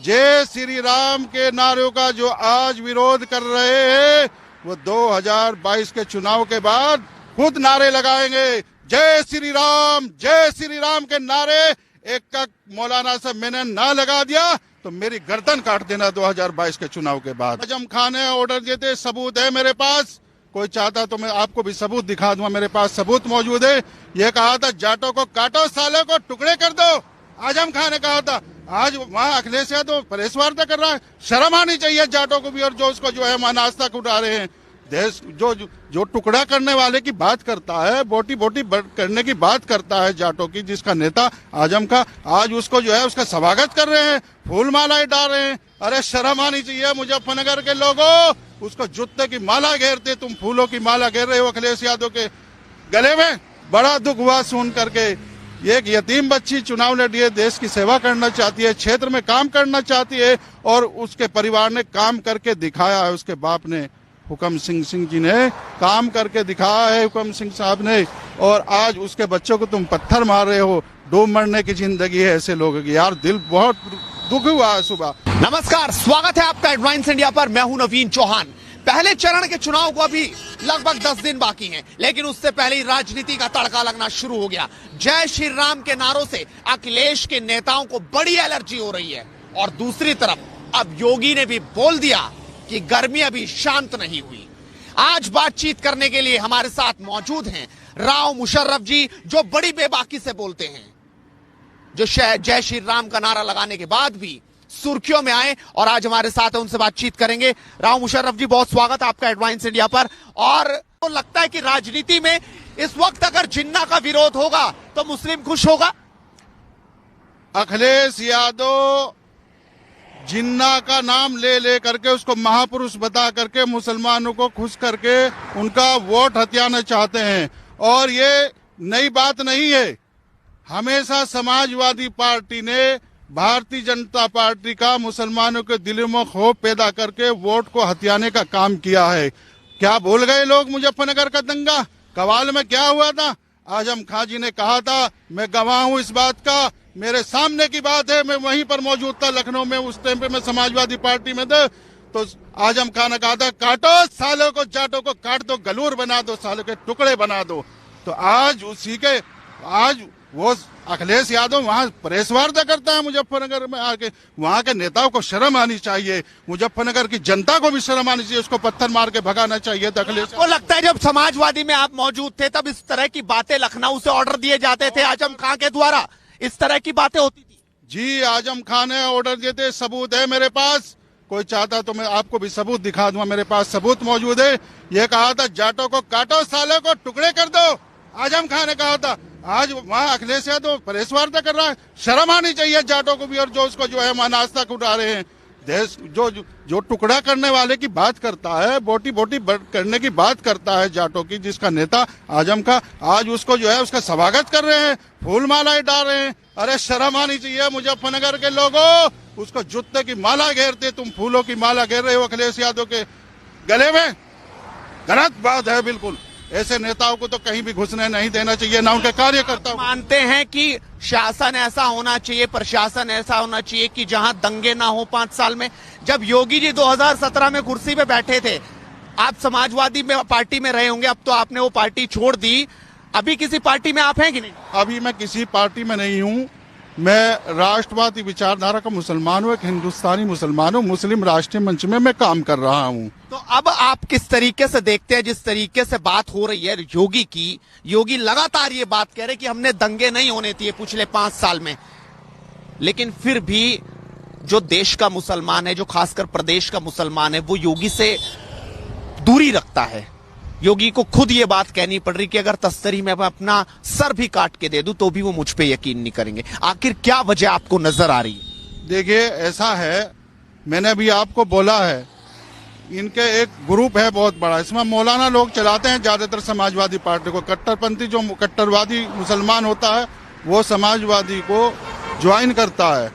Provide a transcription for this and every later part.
जय श्री राम के नारों का जो आज विरोध कर रहे हैं वो 2022 के चुनाव के बाद खुद नारे लगाएंगे। जय श्री राम के नारे एक का मौलाना से मैंने ना लगा दिया तो मेरी गर्दन काट देना 2022 के चुनाव के बाद। आजम खान ने ऑर्डर दिए थे, सबूत है मेरे पास, कोई चाहता तो मैं आपको भी सबूत दिखा दूंगा, मेरे पास सबूत मौजूद है। ये कहा था जाटों को काटो, सालों को टुकड़े कर दो, आजम खान ने कहा था। आज वहाँ अखिलेश यादव प्रेस वार्ता कर रहा है, शर्म आनी चाहिए जाटों को भी, और जो उसको जो है नाज तक उठा रहे हैं। देश जो टुकड़ा करने वाले की बात करता है, बोटी बोटी करने की बात करता है जाटों की, जिसका नेता आजम का, आज उसको जो है उसका स्वागत कर रहे हैं, फूल मालाएं डाल रहे हैं। अरे शर्म आनी चाहिए मुजफ्फरनगर के लोगों, उसको जूते की माला घेरते, तुम फूलों की माला घेर रहे हो अखिलेश यादव के गले में। बड़ा दुख हुआ सुन करके। ये एक यतीम बच्ची चुनाव लड़ी है, देश की सेवा करना चाहती है, क्षेत्र में काम करना चाहती है, और उसके परिवार ने काम करके दिखाया है। उसके बाप ने, हुक्म सिंह जी ने काम करके दिखाया है, हुक्म सिंह साहब ने, और आज उसके बच्चों को तुम पत्थर मार रहे हो। डूब मरने की जिंदगी है ऐसे लोगों की। यार दिल बहुत दुख हुआ है सुबह। नमस्कार, स्वागत है आपका हेडलाइंस इंडिया पर। मैं हूं नवीन चौहान। पहले चरण के चुनाव को अभी लगभग 10 दिन बाकी हैं, लेकिन उससे पहले ही राजनीति का तड़का लगना शुरू हो गया। जय श्री राम के नारों से अखिलेश के नेताओं को बड़ी एलर्जी हो रही है, और दूसरी तरफ अब योगी ने भी बोल दिया कि गर्मी अभी शांत नहीं हुई। आज बातचीत करने के लिए हमारे साथ मौजूद हैं राव मुशर्रफ जी, जो बड़ी बेबाकी से बोलते हैं, जो जय श्री राम का नारा लगाने के बाद भी सुर्खियों में आए, और आज हमारे साथ है, उनसे बातचीत करेंगे। राव मुशर्रफ जी, बहुत स्वागत है आपका हेडलाइंस इंडिया पर। और तो लगता है कि राजनीति में इस वक्त अगर जिन्ना का विरोध होगा तो मुस्लिम खुश होगा। अखिलेश यादव जिन्ना का नाम ले करके, उसको महापुरुष बता करके मुसलमानों को खुश करके उनका वोट हथियाना चाहते हैं, और ये नई बात नहीं है। हमेशा समाजवादी पार्टी ने भारतीय जनता पार्टी का मुसलमानों के दिलों में खौफ पैदा करके वोट को हथियाने का काम किया है। क्या भूल गए लोग मुजफ्फरनगर का दंगा? कवाल में क्या हुआ था? आजम खान जी ने कहा था, मैं गवाह हूं इस बात का, मेरे सामने की बात है, मैं वहीं पर मौजूद था लखनऊ में, उस टाइम पे मैं समाजवादी पार्टी में था। तो आजम खान ने कहा था, काटो सालों को, जाटों को काट दो, गलूर बना दो, सालों के टुकड़े बना दो। तो आज उसी के, आज वो अखिलेश यादव वहाँ प्रेस वार्ता करता है मुजफ्फरनगर में आके। वहाँ के नेताओं को शर्म आनी चाहिए, मुजफ्फरनगर की जनता को भी शर्म आनी चाहिए, उसको पत्थर मार के भगाना चाहिए था अखिलेश। आपको लगता है जब समाजवादी में आप मौजूद थे तब इस तरह की बातें लखनऊ से ऑर्डर दिए जाते थे आजम खान के द्वारा, इस तरह की बातें होती थी? जी, आजम खान ने ऑर्डर दिए थे, सबूत है मेरे पास, कोई चाहता तो मैं आपको भी सबूत दिखा दूंगा, मेरे पास सबूत मौजूद है। ये कहा था जाटों को काटो, सालों को टुकड़े कर दो, आजम खान ने कहा था। आज वहाँ अखिलेश यादव प्रेस वार्ता कर रहा है, शर्म आनी चाहिए जाटों को भी, और जो उसको जो है नाज तक उठा रहे हैं। देश जो टुकड़ा करने वाले की बात करता है, बोटी बोटी करने की बात करता है जाटों की, जिसका नेता आजम का, आज उसको जो है उसका स्वागत कर रहे हैं, फूल मालाएं डाल रहे हैं। अरे शर्म आनी चाहिए मुजफ्फरनगर के लोगों, उसको जूते की माला घेरते, तुम फूलों की माला घेर रहे हो अखिलेश यादव के गले में। गलत बात है बिल्कुल। ऐसे नेताओं को तो कहीं भी घुसने नहीं देना चाहिए, ना उनके कार्यकर्ता। मानते हैं कि शासन ऐसा होना चाहिए, प्रशासन ऐसा होना चाहिए कि जहां दंगे ना हो 5 साल में। जब योगी जी 2017 में कुर्सी पे बैठे थे, आप समाजवादी में पार्टी में रहे होंगे, अब तो आपने वो पार्टी छोड़ दी, अभी किसी पार्टी में आप हैं कि नहीं? अभी मैं किसी पार्टी में नहीं हूँ। मैं राष्ट्रवादी विचारधारा का मुसलमान हूँ, एक हिंदुस्तानी मुसलमान हूँ, मुस्लिम राष्ट्रीय मंच में मैं काम कर रहा हूँ। तो अब आप किस तरीके से देखते हैं, जिस तरीके से बात हो रही है योगी की, योगी लगातार ये बात कह रहे कि हमने दंगे नहीं होने दिए पिछले 5 साल में, लेकिन फिर भी जो देश का मुसलमान है, जो खासकर प्रदेश का मुसलमान है, वो योगी से दूरी रखता है। योगी को खुद ये बात कहनी पड़ रही कि अगर तस्तरी में मैं अपना सर भी काट के दे दूं तो भी वो मुझ पे यकीन नहीं करेंगे। आखिर क्या वजह आपको नजर आ रही है? देखिए, ऐसा है, मैंने भी आपको बोला है, इनके एक ग्रुप है बहुत बड़ा, इसमें मौलाना लोग चलाते हैं ज्यादातर समाजवादी पार्टी को। कट्टरपंथी जो कट्टरवादी मुसलमान होता है वो समाजवादी को ज्वाइन करता है,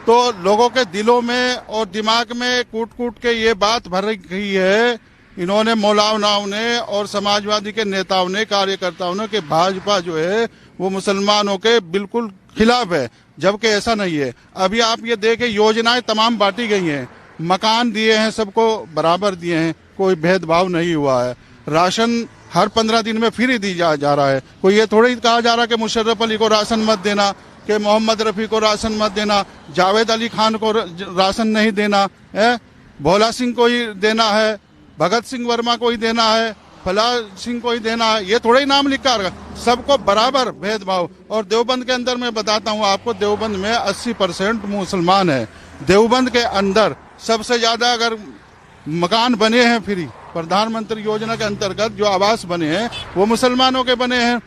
तो लोगों के दिलों में और दिमाग में कूट कूट के ये बात भर गई है इन्होंने, मौलानाओं ने और समाजवादी के नेताओं ने, कार्यकर्ताओं ने, कि भाजपा जो है वो मुसलमानों के बिल्कुल खिलाफ है। जबकि ऐसा नहीं है। अभी आप ये देखें, योजनाएं तमाम बांटी गई हैं, मकान दिए हैं, सबको बराबर दिए हैं, कोई भेदभाव नहीं हुआ है। राशन हर 15 दिन में फ्री दी जा रहा है। कोई ये थोड़ी कहा जा रहा कि मुशर्रफ अली को राशन मत देना, कि मोहम्मद रफ़ी को राशन मत देना, जावेद अली खान को राशन नहीं देना है, भोला सिंह को ही देना है, भगत सिंह वर्मा को ही देना है, फला सिंह को ही देना है। ये थोड़ा ही नाम लिखा रखा, सबको बराबर भेदभाव। और देवबंद के अंदर मैं बताता हूँ आपको, देवबंद में 80% मुसलमान है। देवबंद के अंदर सबसे ज्यादा अगर मकान बने हैं फ्री, प्रधानमंत्री योजना के अंतर्गत जो आवास बने हैं वो मुसलमानों के बने हैं,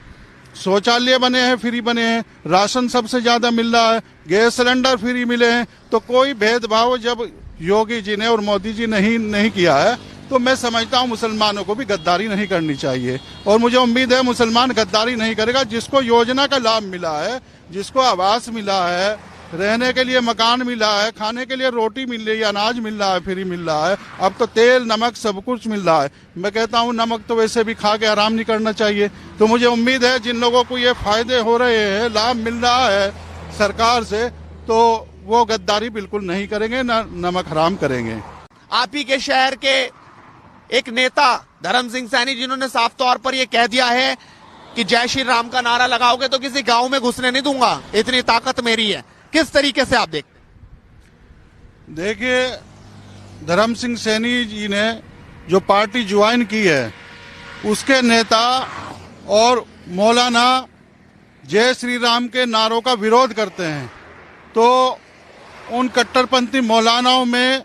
शौचालय बने हैं, फ्री बने हैं, राशन सबसे ज्यादा मिल रहा है, गैस सिलेंडर फ्री मिले हैं। तो कोई भेदभाव जब योगी जी ने और मोदी जी ने नहीं किया है, तो मैं समझता हूँ मुसलमानों को भी गद्दारी नहीं करनी चाहिए। और मुझे उम्मीद है मुसलमान गद्दारी नहीं करेगा। जिसको योजना का लाभ मिला है, जिसको आवास मिला है, रहने के लिए मकान मिला है, खाने के लिए रोटी मिल रही है, अनाज मिल रहा है, फ्री मिल रहा है, अब तो तेल नमक सब कुछ मिल रहा है। मैं कहता हूँ नमक तो वैसे भी खा के आराम नहीं करना चाहिए। तो मुझे उम्मीद है जिन लोगों को ये फायदे हो रहे हैं, लाभ मिल रहा है सरकार से, तो वो गद्दारी बिल्कुल नहीं करेंगे, न नमक हराम करेंगे। आप ही के शहर के एक नेता धर्म सिंह सैनी, जिन्होंने साफ तौर पर यह कह दिया है कि जय श्री राम का नारा लगाओगे तो किसी गांव में घुसने नहीं दूंगा, इतनी ताकत मेरी है। किस तरीके से आप देखते? देखिए, धर्म सिंह सैनी जी ने जो पार्टी ज्वाइन की है, उसके नेता और मौलाना जय श्री राम के नारों का विरोध करते हैं। तो उन कट्टरपंथी मौलानाओं में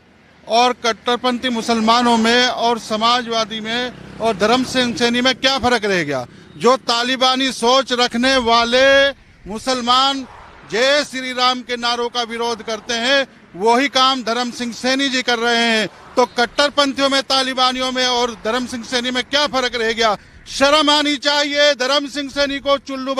और कट्टरपंथी मुसलमानों में और समाजवादी में और धर्म सिंह सैनी में क्या फर्क रह गया? जो तालिबानी सोच रखने वाले मुसलमान जय श्री राम के नारों का विरोध करते हैं, वही काम धर्म सिंह सैनी जी कर रहे हैं। तो कट्टरपंथियों में, तालिबानियों में और धर्म सिंह सैनी में क्या फर्क रह गया? शर्म आनी चाहिए। धर्म सिंह सैनी को चुल्लू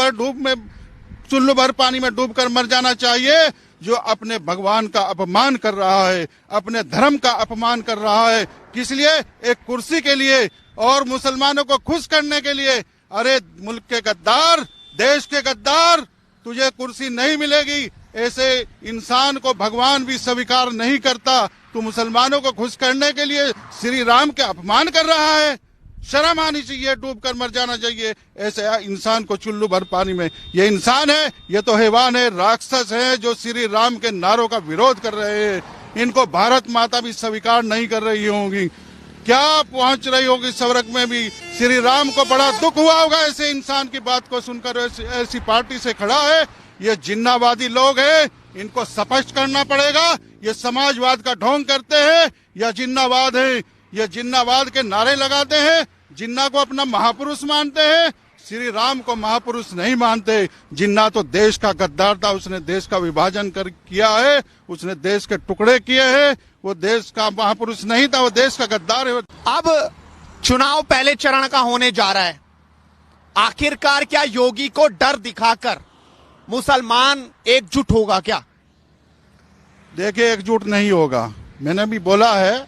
भर पानी में डूबकर मर जाना चाहिए, जो अपने भगवान का अपमान कर रहा है, अपने धर्म का अपमान कर रहा है। किस लिए? एक कुर्सी के लिए और मुसलमानों को खुश करने के लिए। अरे मुल्क के गद्दार, देश के गद्दार, तुझे कुर्सी नहीं मिलेगी। ऐसे इंसान को भगवान भी स्वीकार नहीं करता। तू मुसलमानों को खुश करने के लिए श्री राम के अपमान कर रहा है। शर्म आनी चाहिए, डूबकर मर जाना चाहिए ऐसे इंसान को चुल्लू भर पानी में। ये इंसान है, ये तो हैवान है, राक्षस है, जो श्री राम के नारों का विरोध कर रहे हैं। इनको भारत माता भी स्वीकार नहीं कर रही होंगी। क्या पहुंच रही होगी स्वर्ग में भी। श्री राम को बड़ा दुख हुआ होगा ऐसे इंसान की बात को सुनकर। ऐसी पार्टी से खड़ा है, ये जिन्नावादी लोग हैं, इनको स्पष्ट करना पड़ेगा ये समाजवाद का ढोंग करते हैं या जिन्नावाद है। ये जिन्नावाद के नारे लगाते हैं, जिन्ना को अपना महापुरुष मानते हैं, श्री राम को महापुरुष नहीं मानते। जिन्ना तो देश का गद्दार था, उसने देश का विभाजन किया है, उसने देश के टुकड़े किए हैं। वो देश का महापुरुष नहीं था, वो देश का गद्दार है। अब चुनाव पहले चरण का होने जा रहा है। आखिरकार क्या योगी को डर दिखाकर मुसलमान एकजुट होगा क्या? देखिए, एकजुट नहीं होगा। मैंने भी बोला है,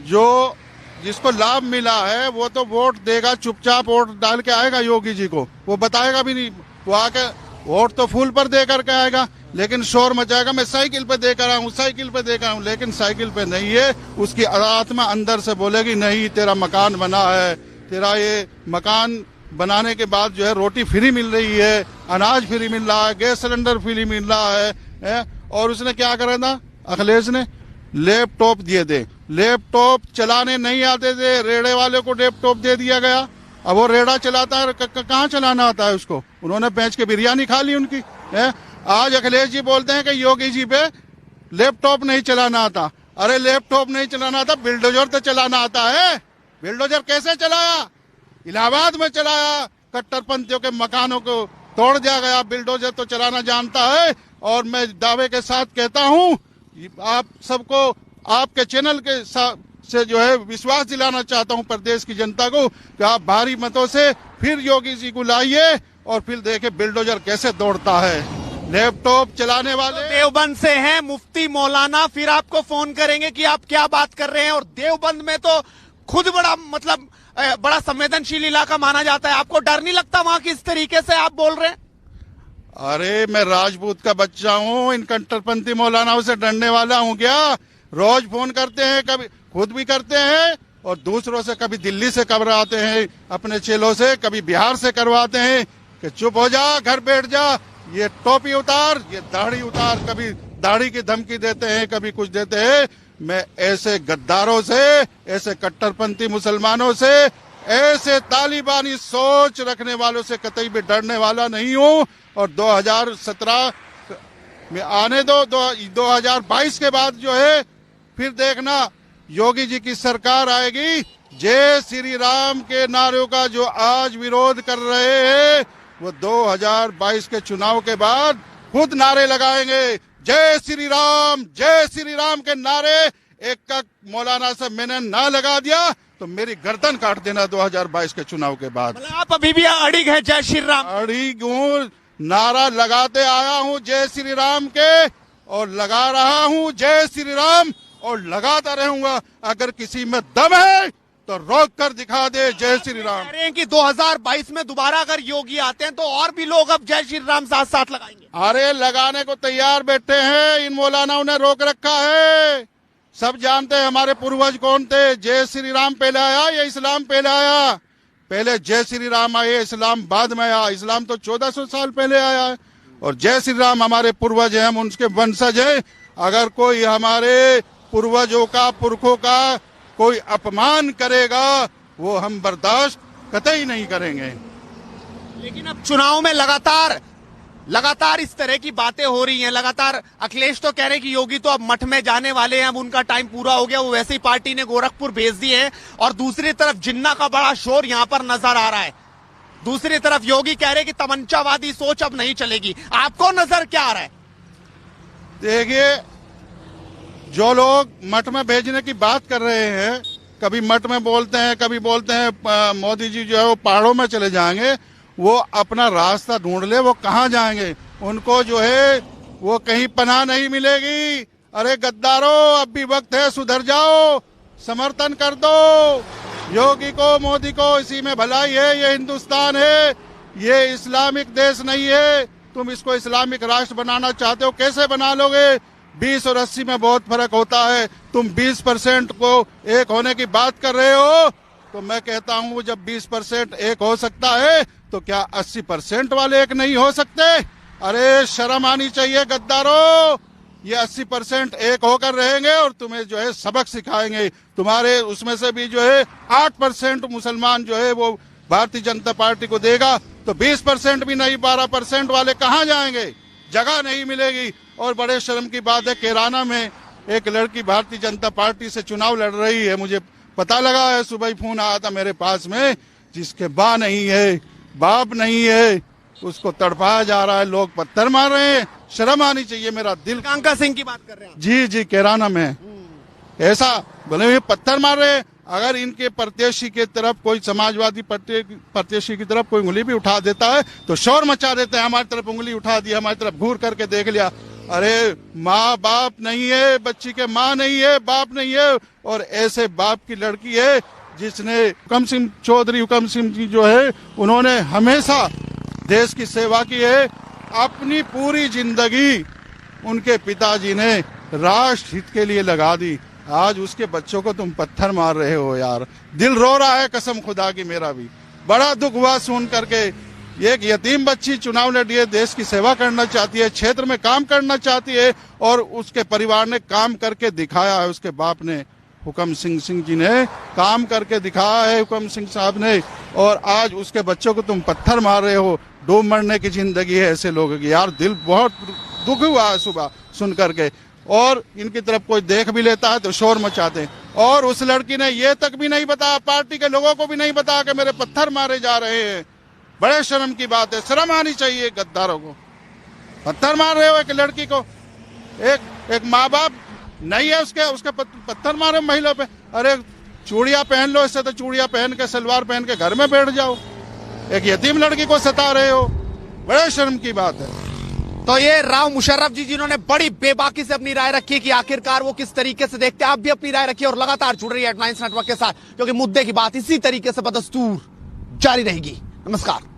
जो जिसको लाभ मिला है वो तो वोट देगा, चुपचाप वोट डाल के आएगा योगी जी को। वो बताएगा भी नहीं, वो आके वोट तो फूल पर दे करके आएगा, लेकिन शोर मचाएगा मैं साइकिल पे देकर आया हूँ, साइकिल पे देकर आया हूँ। लेकिन साइकिल पे नहीं है, उसकी आत्मा अंदर से बोलेगी नहीं, तेरा मकान बना है, तेरा ये मकान बनाने के बाद जो है रोटी फ्री मिल रही है, अनाज फ्री मिल रहा है, गैस सिलेंडर फ्री मिल रहा है। और उसने क्या करा था अखिलेश ने? लैपटॉप दिए थे। लैपटॉप चलाने नहीं आते थे, रेड़े वाले को लैपटॉप दे दिया गया। अब वो रेड़ा चलाता है, कहाँ चलाना आता है उसको? उन्होंने बेच के बिरयानी खा ली उनकी है। आज अखिलेश जी बोलते हैं कि योगी जी पे लैपटॉप नहीं चलाना आता। अरे लैपटॉप नहीं चलाना आता, बिल्डोजर तो चलाना आता है। बिल्डोजर कैसे चलाया? इलाहाबाद में चलाया, कट्टरपंथियों के मकानों को तोड़ दिया गया। बिल्डोजर तो चलाना जानता है। और मैं दावे के साथ कहता हूँ, आप सबको आपके चैनल के से जो है विश्वास दिलाना चाहता हूँ प्रदेश की जनता को कि आप भारी मतों से फिर योगी जी को लाइए और फिर देखें बिल्डोजर कैसे दौड़ता है। लैपटॉप चलाने वाले देवबंद से हैं मुफ्ती मौलाना, फिर आपको फोन करेंगे कि आप क्या बात कर रहे हैं। और देवबंद में तो खुद बड़ा संवेदनशील इलाका माना जाता है। आपको डर नहीं लगता वहां किस तरीके से आप बोल रहे हैं? अरे मैं राजपूत का बच्चा हूँ, इन कट्टरपंथी मौलानाओं से डरने वाला हूँ क्या? रोज फोन करते हैं, कभी खुद भी करते हैं और दूसरों से, कभी दिल्ली से करवाते हैं अपने चेलों से, कभी बिहार से करवाते हैं कि चुप हो जा, घर बैठ जा, ये टोपी उतार, ये दाढ़ी उतार, कभी दाढ़ी की धमकी देते हैं, कभी कुछ देते हैं। मैं ऐसे गद्दारों से, ऐसे कट्टरपंथी मुसलमानों से, ऐसे तालिबानी सोच रखने वालों से कतई भी डरने वाला नहीं हूँ। और 2017 में आने दो, 2022 के बाद जो है फिर देखना योगी जी की सरकार आएगी। जय श्री राम के नारों का जो आज विरोध कर रहे हैं वो 2022 के चुनाव के बाद खुद नारे लगाएंगे। जय श्री राम के नारे एक का मौलाना से मैंने ना लगा दिया तो मेरी गर्दन काट देना 2022 के चुनाव के बाद। मतलब आप अभी भी अड़िग हैं जय श्री राम? अड़िग हूँ, नारा लगाते आया हूँ जय श्री राम के, और लगा रहा हूँ जय श्री राम, और लगाता रहूंगा। अगर किसी में दम है तो रोक कर दिखा दे जय श्री राम। कह रहे हैं कि 2022 में दोबारा अगर योगी आते हैं तो और भी लोग अब जय श्री राम साथ साथ लगाएंगे। अरे लगाने को तैयार बैठे हैं, इन मौलानाओं ने रोक रखा है। सब जानते हैं हमारे पूर्वज कौन थे। जय श्री राम पहले आया या इस्लाम पहले आया? पहले जय श्री राम आए, इस्लाम बाद में आया। इस्लाम तो 1400 साल पहले आया है और जय श्री राम हमारे पूर्वज हैं, हम उनके वंशज हैं। अगर कोई हमारे पूर्वजों का, पुरखों का कोई अपमान करेगा वो हम बर्दाश्त कतई नहीं करेंगे। लेकिन अब चुनाव में लगातार इस तरह की बातें हो रही हैं। लगातार अखिलेश तो कह रहे हैं कि योगी तो अब मठ में जाने वाले हैं, अब उनका टाइम पूरा हो गया, वो वैसे ही पार्टी ने गोरखपुर भेज दिए हैं। और दूसरी तरफ जिन्ना का बड़ा शोर यहां पर नजर आ रहा है। दूसरी तरफ योगी कह रहे हैं कि तमंचावादी सोच अब नहीं चलेगी। आपको नजर क्या आ रहा है? देखिए, जो लोग मठ में भेजने की बात कर रहे हैं, कभी मठ में बोलते हैं, कभी बोलते हैं मोदी जी जो है वो पहाड़ों में चले जाएंगे, वो अपना रास्ता ढूंढ ले, वो कहाँ जाएंगे। उनको जो है वो कहीं पनाह नहीं मिलेगी। अरे गद्दारों, अब भी वक्त है, सुधर जाओ, समर्थन कर दो योगी को, मोदी को। इसी में भलाई है। ये हिंदुस्तान है, ये इस्लामिक देश नहीं है। तुम इसको इस्लामिक राष्ट्र बनाना चाहते हो, कैसे बना लोगे? 20 और 80 में बहुत फर्क होता है। तुम 20% को एक होने की बात कर रहे हो, तो मैं कहता हूं जब 20% एक हो सकता है तो क्या 80% वाले एक नहीं हो सकते? अरे शर्म आनी चाहिए गद्दारों। ये 80% एक होकर रहेंगे और तुम्हें जो है सबक सिखाएंगे। तुम्हारे उसमें से भी जो है 8% मुसलमान जो है वो भारतीय जनता पार्टी को देगा, तो 20% भी नहीं, 12% वाले कहाँ जाएंगे? जगह नहीं मिलेगी। और बड़े शर्म की बात है, कैराना में एक लड़की भारतीय जनता पार्टी से चुनाव लड़ रही है। मुझे पता लगा है, सुबह ही फोन आया था मेरे पास में, जिसके मां नहीं है, बाप नहीं है, उसको तड़पाया जा रहा है, लोग पत्थर मार रहे हैं। शर्म आनी चाहिए। मेरा दिल। कांका सिंह की बात कर रहे हैं? जी, कैराना में ऐसा बोले पत्थर मार रहे हैं। अगर इनके प्रत्याशी की तरफ कोई समाजवादी प्रत्याशी की तरफ कोई उंगली भी उठा देता है तो शोर मचा देते हैं, हमारी तरफ उंगली उठा दी, हमारी तरफ घूर करके देख लिया। अरे माँ बाप नहीं है, बच्ची के माँ नहीं है, बाप नहीं है, और ऐसे बाप की लड़की है जिसने हुकम सिंह चौधरी, हुकम सिंह जी जो है, उन्होंने हमेशा देश की सेवा की है। अपनी पूरी जिंदगी उनके पिताजी ने राष्ट्र हित के लिए लगा दी। आज उसके बच्चों को तुम पत्थर मार रहे हो यार। दिल रो रहा है, कसम खुदा की। मेरा भी बड़ा दुख हुआ सुन करके। एक यतीम बच्ची चुनाव लड़ी है, देश की सेवा करना चाहती है, क्षेत्र में काम करना चाहती है, और उसके परिवार ने काम करके दिखाया है। उसके बाप ने, हुकम सिंह जी ने काम करके दिखाया है, हुकम सिंह साहब ने, और आज उसके बच्चों को तुम पत्थर मार रहे हो। डूब मरने की जिंदगी है ऐसे लोगों की यार। दिल बहुत दुख हुआ है सुबह सुन करके। और इनकी तरफ कोई देख भी लेता है तो शोर मचाते हैं। और उस लड़की ने ये तक भी नहीं बताया, पार्टी के लोगों को भी नहीं बताया कि मेरे पत्थर मारे जा रहे हैं। बड़े शर्म की बात है। शर्म आनी चाहिए गद्दारों को। पत्थर मार रहे हो एक लड़की को। एक माँ बाप नहीं है उसके पत्थर मारे महिला पे। अरे चूड़ियां पहन लो, इससे तो चूड़ियां पहन के, सलवार पहन के घर में बैठ जाओ। एक यतीम लड़की को सता रहे हो, बड़े शर्म की बात है। तो ये राव मुशर्रफ जी जिन्होंने बड़ी बेबाकी से अपनी राय रखी कि आखिरकार वो किस तरीके से देखते हैं। आप भी अपनी राय रखिए और लगातार जुड़ रही है हेडलाइंस नेटवर्क के साथ, क्योंकि मुद्दे की बात इसी तरीके से बदस्तूर जारी रहेगी। नमस्कार।